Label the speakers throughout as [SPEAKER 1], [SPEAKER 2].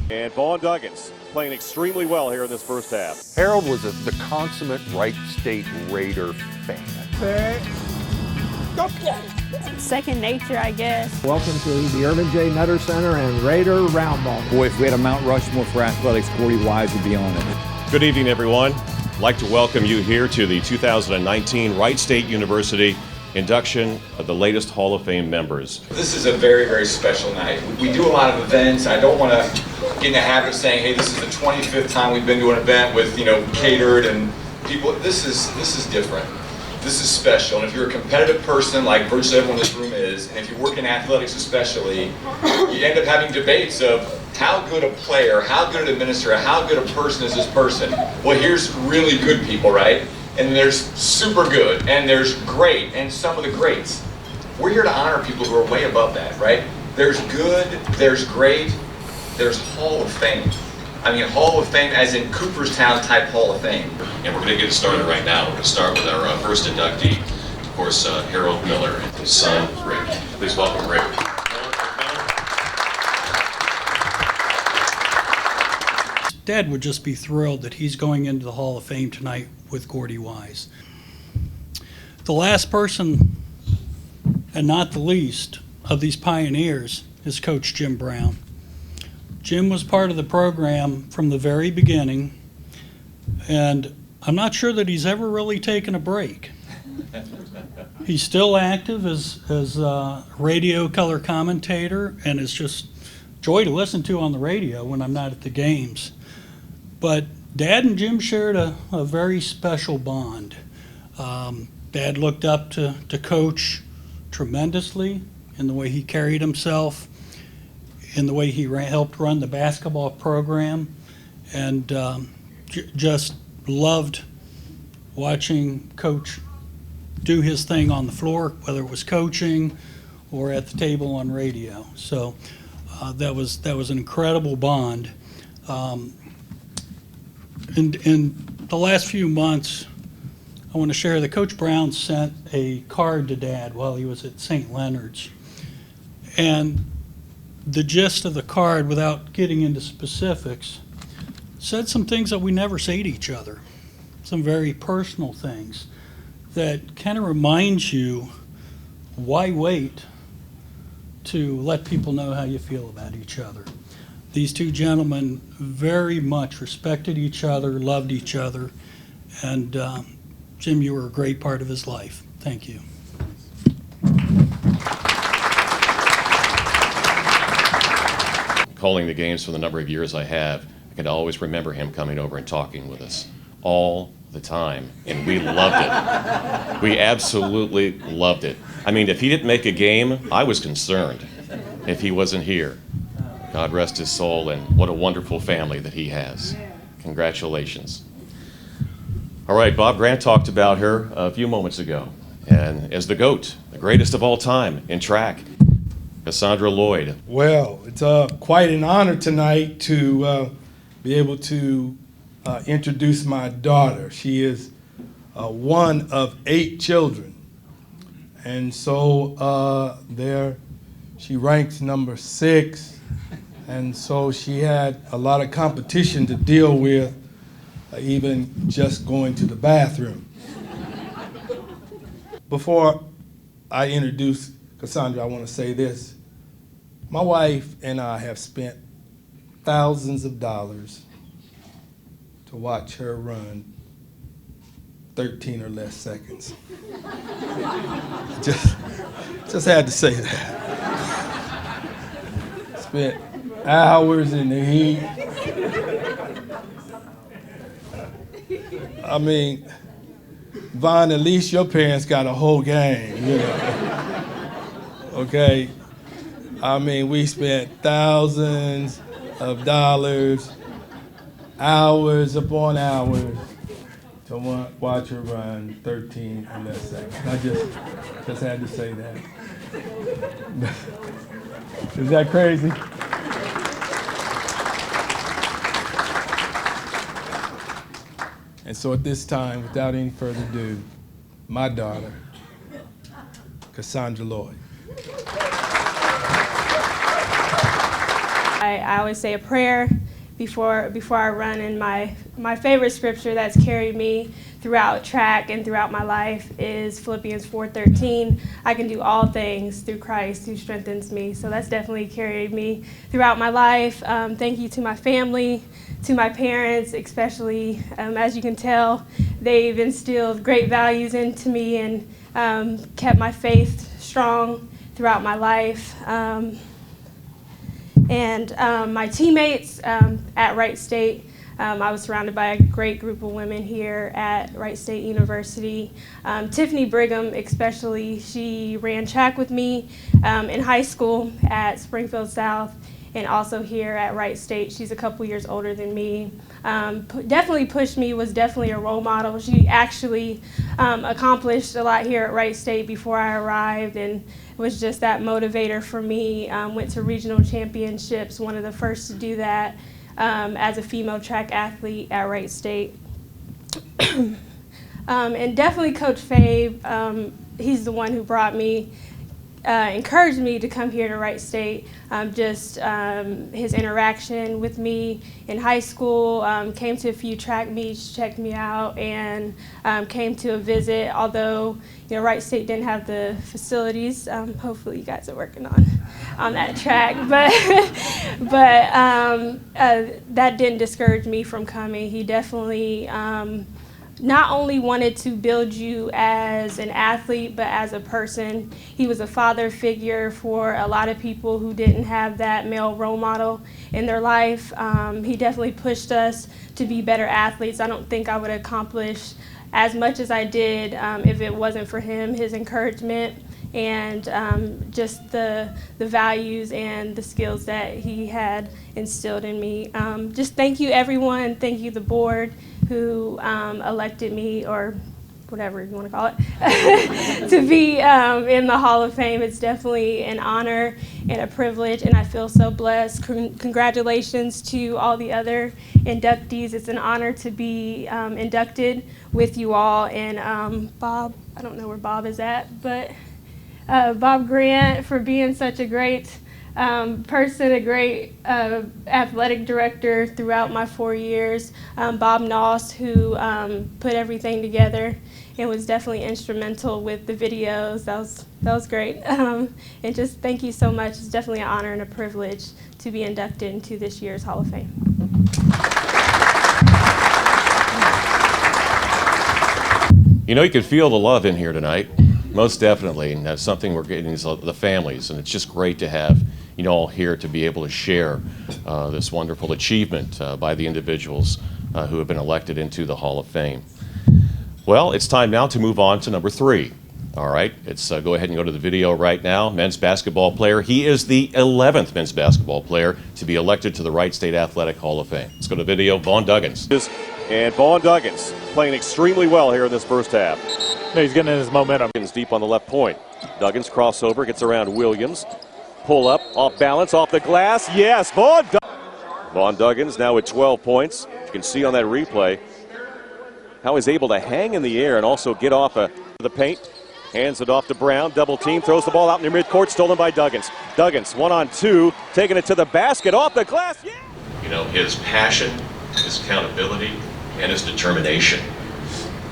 [SPEAKER 1] And Vaughn Duggins playing extremely well here in this first half.
[SPEAKER 2] Harold was the consummate Wright State Raider fan.
[SPEAKER 3] Second nature, I guess.
[SPEAKER 4] Welcome to the Irvin J. Nutter Center and Raider Roundball.
[SPEAKER 5] Boy, if we had a Mount Rushmore for athletics, Gordy Wise would be on it.
[SPEAKER 1] Good evening, everyone. I'd like to welcome you here to the 2019 Wright State University induction of the latest Hall of Fame members.
[SPEAKER 6] This is a very, very special night. We do a lot of events. I don't want to get in the habit of saying, hey, this is the 25th time we've been to an event with, catered and people. This is different. This is special. And if you're a competitive person, like virtually everyone in this room is, and if you work in athletics especially, you end up having debates of how good a player, how good an administrator, how good a person is this person. Well, here's really good people, right? And there's super good, and there's great, and some of the greats. We're here to honor people who are way above that, right? There's good, there's great, there's Hall of Fame. I mean, Hall of Fame as in Cooperstown type Hall of Fame.
[SPEAKER 1] And we're going to get started right now. We're going to start with our first inductee, of course, Harold Miller, and his son, Rick. Please welcome Rick.
[SPEAKER 7] Dad would just be thrilled that he's going into the Hall of Fame tonight with Gordy Wise. The last person, and not the least, of these pioneers is Coach Jim Brown. Jim was part of the program from the very beginning, and I'm not sure that he's ever really taken a break. He's still active as a radio color commentator, and it's just joy to listen to on the radio when I'm not at the games. But Dad and Jim shared a very special bond. Dad looked up to Coach tremendously in the way he carried himself, in the way he helped run the basketball program, and just loved watching Coach do his thing on the floor, whether it was coaching or at the table on radio. So that was an incredible bond. In the last few months, I want to share that Coach Brown sent a card to Dad while he was at St. Leonard's. And the gist of the card, without getting into specifics, said some things that we never say to each other, some very personal things that kind of reminds you why wait to let people know how you feel about each other. These two gentlemen very much respected each other, loved each other, and Jim, you were a great part of his life. Thank you.
[SPEAKER 1] Calling the games for the number of years I have, I can always remember him coming over and talking with us all the time, and we loved it. We absolutely loved it. I mean, if he didn't make a game, I was concerned if he wasn't here. God rest his soul, and what a wonderful family that he has. Congratulations. All right, Bob Grant talked about her a few moments ago, and as the GOAT, the greatest of all time in track, Cassandra Lloyd.
[SPEAKER 8] Well, it's quite an honor tonight to be able to introduce my daughter. She is one of 8 children, and so she ranks number 6. And so she had a lot of competition to deal with, even just going to the bathroom. Before I introduce Cassandra, I want to say this. My wife and I have spent thousands of dollars to watch her run 13 or less seconds. Just had to say that. Spent hours in the heat. I mean, Vaughn, at least your parents got a whole game, Okay? I mean, we spent thousands of dollars, hours upon hours, to watch her run 13 or less seconds. I just had to say that. Is that crazy? And so at this time, without any further ado, my daughter, Cassandra Lloyd.
[SPEAKER 9] I always say a prayer before I run, and my favorite scripture that's carried me throughout track and throughout my life is Philippians 4:13. I can do all things through Christ who strengthens me. So that's definitely carried me throughout my life. Thank you to my family, to my parents, especially. As you can tell, they've instilled great values into me and kept my faith strong throughout my life. And my teammates at Wright State, I was surrounded by a great group of women here at Wright State University. Tiffany Brigham especially, she ran track with me in high school at Springfield South and also here at Wright State. She's a couple years older than me. Definitely pushed me, was definitely a role model. She actually accomplished a lot here at Wright State before I arrived, and was just that motivator for me. Went to regional championships, one of the first to do that as a female track athlete at Wright State. And definitely Coach Fabe, he's the one who brought me, encouraged me to come here to Wright State. His interaction with me in high school, came to a few track meets, checked me out, and came to a visit. Although Wright State didn't have the facilities, hopefully you guys are working on that track, but that didn't discourage me from coming. He definitely not only wanted to build you as an athlete, but as a person. He was a father figure for a lot of people who didn't have that male role model in their life. He definitely pushed us to be better athletes. I don't think I would accomplish as much as I did if it wasn't for him, his encouragement, and just the values and the skills that he had instilled in me. Just thank you, everyone. Thank you, the board, who elected me, or whatever you want to call it, to be in the Hall of Fame. It's definitely an honor and a privilege, and I feel so blessed. Congratulations to all the other inductees. It's an honor to be inducted with you all. And Bob, I don't know where Bob is at, but Bob Grant, for being such a great person, a great athletic director throughout my 4 years. Bob Noss, who put everything together and was definitely instrumental with the videos. That was great. And just thank you so much. It's definitely an honor and a privilege to be inducted into this year's Hall of Fame.
[SPEAKER 1] You could feel the love in here tonight, most definitely, and that's something we're getting is the families, and it's just great to have all here to be able to share this wonderful achievement by the individuals who have been elected into the Hall of Fame. Well, it's time now to move on to number 3. All right, let's go ahead and go to the video right now. Men's basketball player. He is the 11th men's basketball player to be elected to the Wright State Athletic Hall of Fame. Let's go to video. Vaughn Duggins.
[SPEAKER 10] And Vaughn Duggins playing extremely well here in this first half.
[SPEAKER 11] He's getting in his momentum.
[SPEAKER 10] Deep on the left point. Duggins crossover, gets around Williams. Pull up, off balance, off the glass. Yes, Vaughn Duggins now with 12 points. You can see on that replay how he's able to hang in the air and also get off the paint. Hands it off to Brown, double team, throws the ball out in the midcourt, stolen by Duggins. Duggins, 1-on-2, taking it to the basket, off the glass. Yeah!
[SPEAKER 1] His passion, his accountability, and his determination.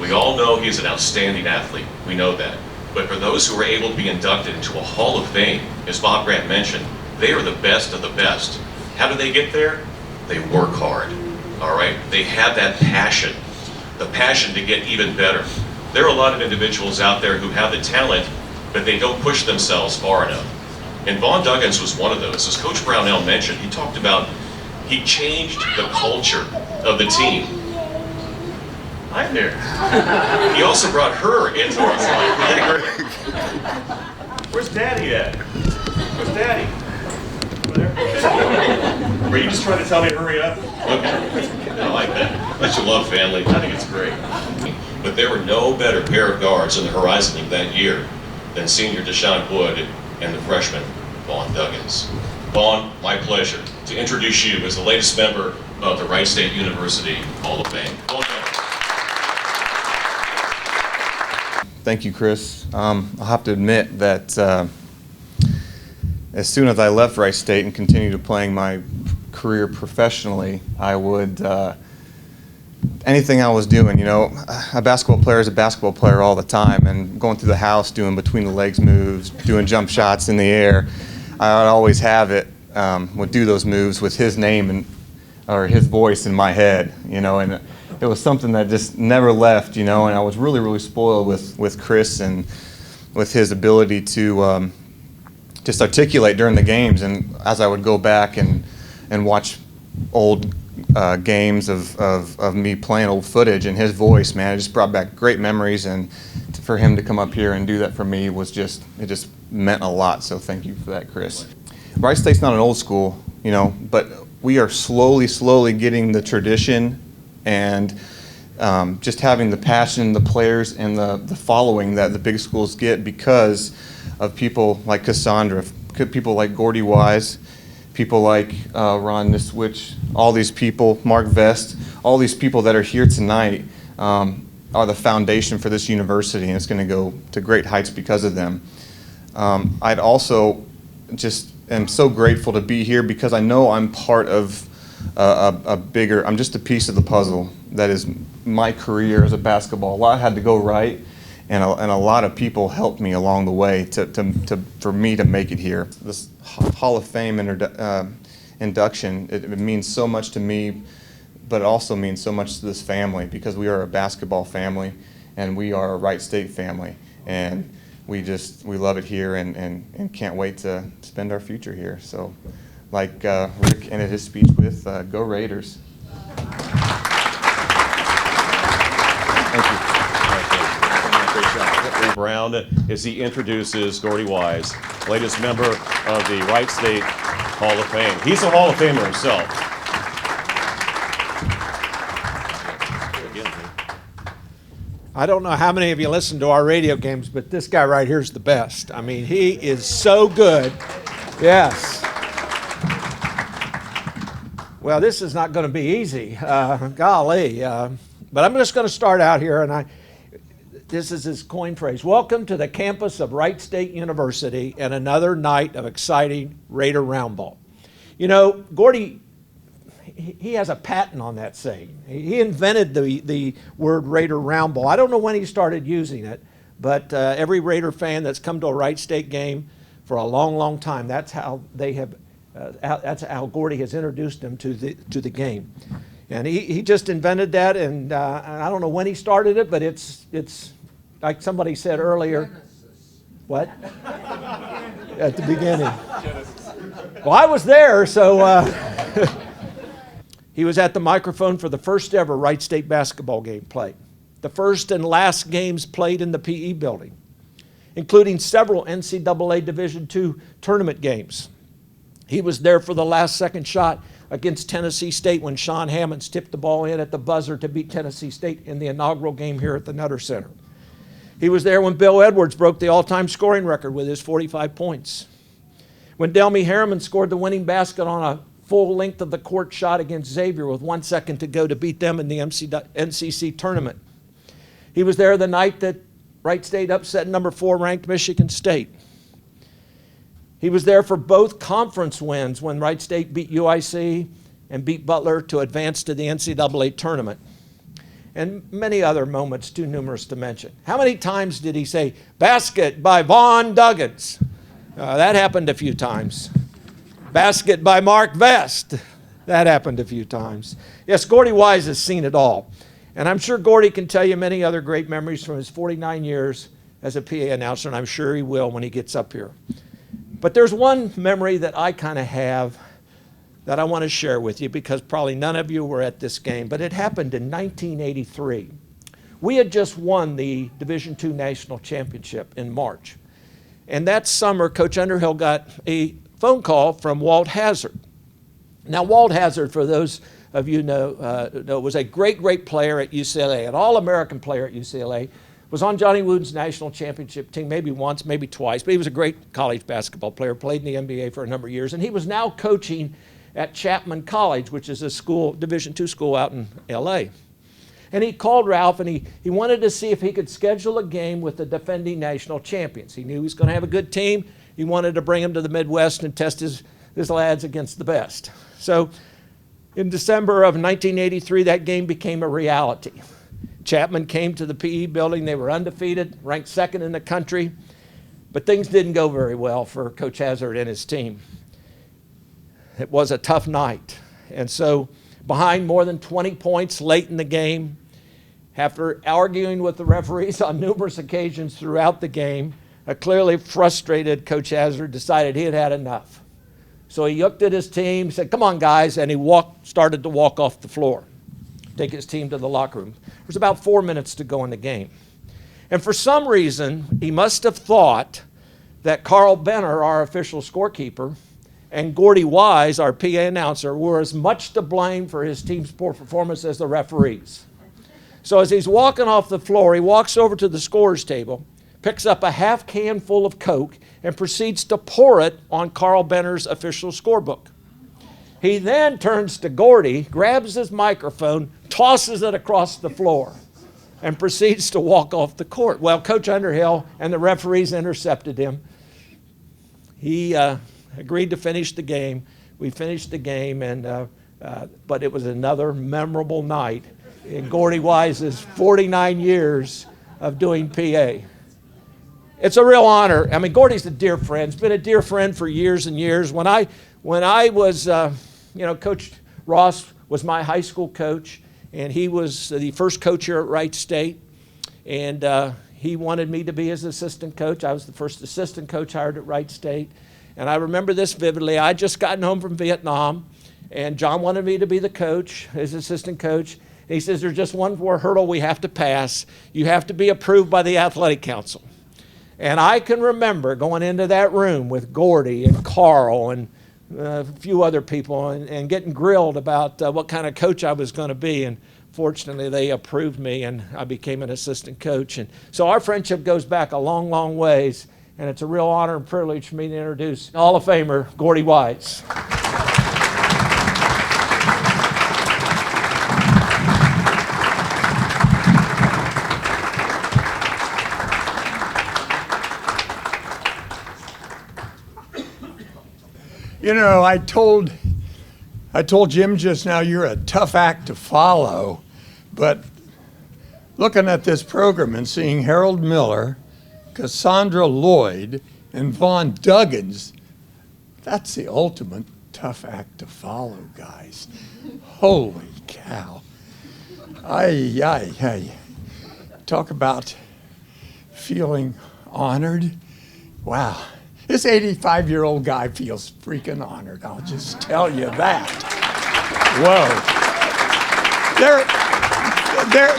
[SPEAKER 1] We all know he's an outstanding athlete. We know that. But for those who are able to be inducted into a Hall of Fame, as Bob Grant mentioned, they are the best of the best. How do they get there? They work hard, all right? They have that passion, the passion to get even better. There are a lot of individuals out there who have the talent, but they don't push themselves far enough. And Vaughn Duggins was one of those. As Coach Brownell mentioned, he talked about he changed the culture of the team. Hi there. He also brought her into our life. Where's Daddy at? Where's Daddy? Over there? Were you just trying to tell me to hurry up? Okay. I like that. But you love family. I think it's great. But there were no better pair of guards in the Horizon League that year than senior Deshaun Wood and the freshman Vaughn Duggins. Vaughn, my pleasure to introduce you as the latest member of the Wright State University Hall of Fame. Vaughn Duggins.
[SPEAKER 12] Thank you, Chris. I'll have to admit that as soon as I left Wright State and continued to playing my career professionally, I would, anything I was doing, you know, a basketball player is a basketball player all the time, and going through the house doing between the legs moves, doing jump shots in the air, I would always have it, would do those moves with his name and or his voice in my head, you know, and it was something that just never left, you know, and I was really, really spoiled with Chris and with his ability to just articulate during the games. And as I would go back and watch old games of me playing old footage, and his voice, man, it just brought back great memories. And for him to come up here and do that for me was just, it just meant a lot. So thank you for that, Chris. Wright State's not an old school, you know, but we are slowly getting the tradition and just having the passion, the players, and the following that the big schools get because of people like Cassandra, people like Gordy Wise, people like Ron Niswich, all these people, Mark Vest, all these people that are here tonight are the foundation for this university, and it's going to go to great heights because of them. I'd also just am so grateful to be here because I know I'm part of a bigger, I'm just a piece of the puzzle that is my career as a basketball. A lot had to go right, and a lot of people helped me along the way for me to make it here. This Hall of Fame induction, it means so much to me, but it also means so much to this family because we are a basketball family and we are a Wright State family, and we love it here and can't wait to spend our future here. So like Rick ended his speech with, go Raiders. Thank you.
[SPEAKER 1] Brown as he introduces Gordy Wise, latest member of the Wright State Hall of Fame. He's a Hall of Famer himself.
[SPEAKER 13] I don't know how many of you listen to our radio games, but this guy right here is the best. I mean, he is so good. Yes. Well, this is not going to be easy. Golly. But I'm just going to start out here, and this is his coin phrase. Welcome to the campus of Wright State University and another night of exciting Raider round ball. You know, Gordy, he has a patent on that saying. He invented the word Raider round ball. I don't know when he started using it, but every Raider fan that's come to a Wright State game for a long, long time, that's how they have. That's how Gordy has introduced them to the game. And he just invented that, and I don't know when he started it, but it's like somebody said earlier. What? At the beginning. Well, I was there, so he was at the microphone for the first ever Wright State basketball game played. The first and last games played in the PE building, including several NCAA Division II tournament games. He was there for the last second shot against Tennessee State when Sean Hammonds tipped the ball in at the buzzer to beat Tennessee State in the inaugural game here at the Nutter Center. He was there when Bill Edwards broke the all-time scoring record with his 45 points. When Delmy Harriman scored the winning basket on a full length of the court shot against Xavier with 1 second to go to beat them in the NCC tournament. He was there the night that Wright State upset number 4 ranked Michigan State. He was there for both conference wins when Wright State beat UIC and beat Butler to advance to the NCAA tournament. And many other moments too numerous to mention. How many times did he say, basket by Vaughn Duggins? That happened a few times. Basket by Mark Vest. That happened a few times. Yes, Gordy Wise has seen it all. And I'm sure Gordy can tell you many other great memories from his 49 years as a PA announcer, and I'm sure he will when he gets up here. But there's one memory that I kind of have that I want to share with you because probably none of you were at this game, but it happened in 1983. We had just won the Division II National Championship in March. And that summer, Coach Underhill got a phone call from Walt Hazard. Now, Walt Hazard, for those of you know, was a great, great player at UCLA, an All-American player at UCLA. Was on Johnny Wooden's national championship team maybe once, maybe twice, but he was a great college basketball player, played in the NBA for a number of years, and he was now coaching at Chapman College, which is a school, Division II school out in LA. And he called Ralph, and he wanted to see if he could schedule a game with the defending national champions. He knew he was going to have a good team. He wanted to bring him to the Midwest and test his this lad's against the best. So in December of 1983, that game became a reality. Chapman came to the PE building. They were undefeated, ranked second in the country, but things didn't go very well for Coach Hazard and his team. It was a tough night. And so behind more than 20 points late in the game, after arguing with the referees on numerous occasions throughout the game, a clearly frustrated Coach Hazard decided he had had enough. So he looked at his team, said, "Come on, guys," and he started to walk off the floor, take his team to the locker room. There was about 4 minutes to go in the game. And for some reason, he must have thought that Carl Benner, our official scorekeeper, and Gordy Wise, our PA announcer, were as much to blame for his team's poor performance as the referees. So as he's walking off the floor, he walks over to the scorer's table, picks up a half can full of Coke, and proceeds to pour it on Carl Benner's official scorebook. He then turns to Gordy, grabs his microphone, tosses it across the floor, and proceeds to walk off the court. Well, Coach Underhill and the referees intercepted him. He agreed to finish the game. We finished the game, but it was another memorable night in Gordy Wise's 49 years of doing PA. It's a real honor. I mean, Gordy's a dear friend. He's been a dear friend for years and years. When I was, Coach Ross was my high school coach, and he was the first coach here at Wright State, and he wanted me to be his assistant coach. I was the first assistant coach hired at Wright State, and I remember this vividly. I had just gotten home from Vietnam, and John wanted me to be the coach, his assistant coach. And he says, "There's just one more hurdle we have to pass. You have to be approved by the athletic council." And I can remember going into that room with Gordy and Carl and a few other people and getting grilled about what kind of coach I was going to be. And fortunately, they approved me, and I became an assistant coach. And so our friendship goes back a long, long ways, and it's a real honor and privilege for me to introduce Hall of Famer Gordy Wise.
[SPEAKER 14] You know, I told Jim just now, you're a tough act to follow, but looking at this program and seeing Harold Miller, Cassandra Lloyd, and Vaughn Duggins, that's the ultimate tough act to follow, guys. Holy cow. Talk about feeling honored. Wow. This 85-year-old guy feels freaking honored. I'll just tell you that. Whoa.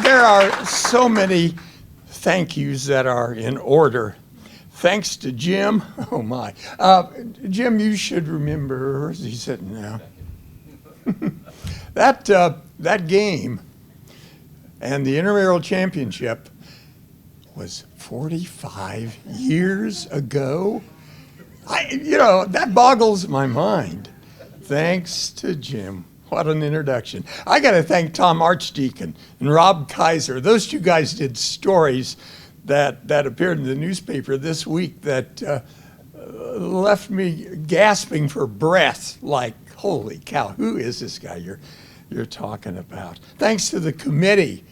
[SPEAKER 14] There are so many thank yous that are in order. Thanks to Jim. Oh, my. Jim, you should remember, where's he sitting now? That game and the intramural championship was 45 years ago. That boggles my mind. Thanks to Jim. What an introduction. I got to thank Tom Archdeacon and Rob Kaiser. Those two guys did stories that appeared in the newspaper this week that left me gasping for breath, like, holy cow, who is this guy you're talking about? Thanks to the committee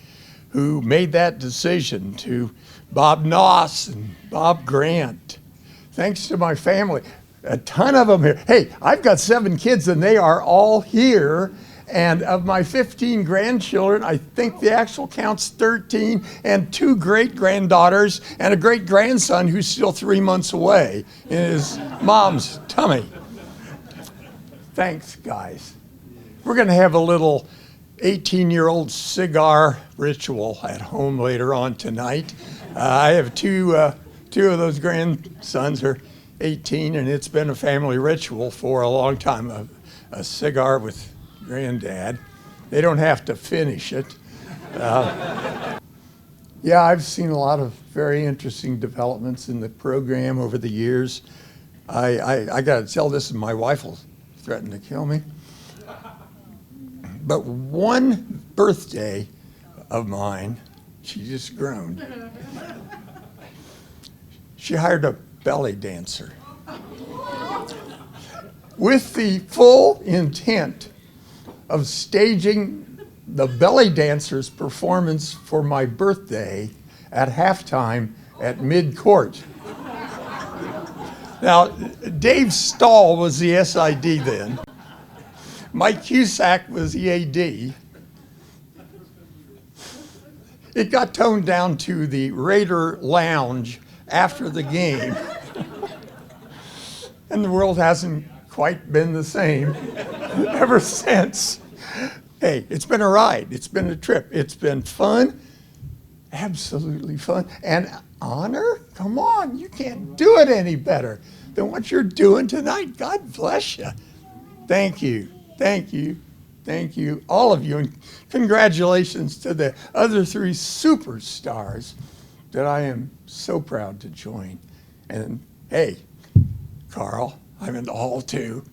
[SPEAKER 14] who made that decision, to Bob Noss and Bob Grant. Thanks to my family, a ton of them here. Hey, I've got 7 kids and they are all here. And of my 15 grandchildren, I think the actual count's 13, and 2 great-granddaughters and a great-grandson who's still 3 months away in his mom's tummy. Thanks, guys. We're going to have a little 18-year-old cigar ritual at home later on tonight. I have two of those grandsons are 18, and it's been a family ritual for a long time, a cigar with Granddad. They don't have to finish it. Yeah, I've seen a lot of very interesting developments in the program over the years. I got to tell this, and my wife will threaten to kill me. But one birthday of mine, she just groaned. She hired a belly dancer. with the full intent of staging the belly dancers performance for my birthday at halftime at mid-court. Now, Dave Stahl was the SID then. Mike Cusack was the AD. It got toned down to the Raider Lounge after the game. And the world hasn't quite been the same ever since. Hey, it's been a ride. It's been a trip. It's been fun, absolutely fun. And honor? Come on, you can't do it any better than what you're doing tonight. God bless you. Thank you, thank you, thank you, all of you. And congratulations to the other three superstars that I am so proud to join. And hey, Carl, I'm in the hall too.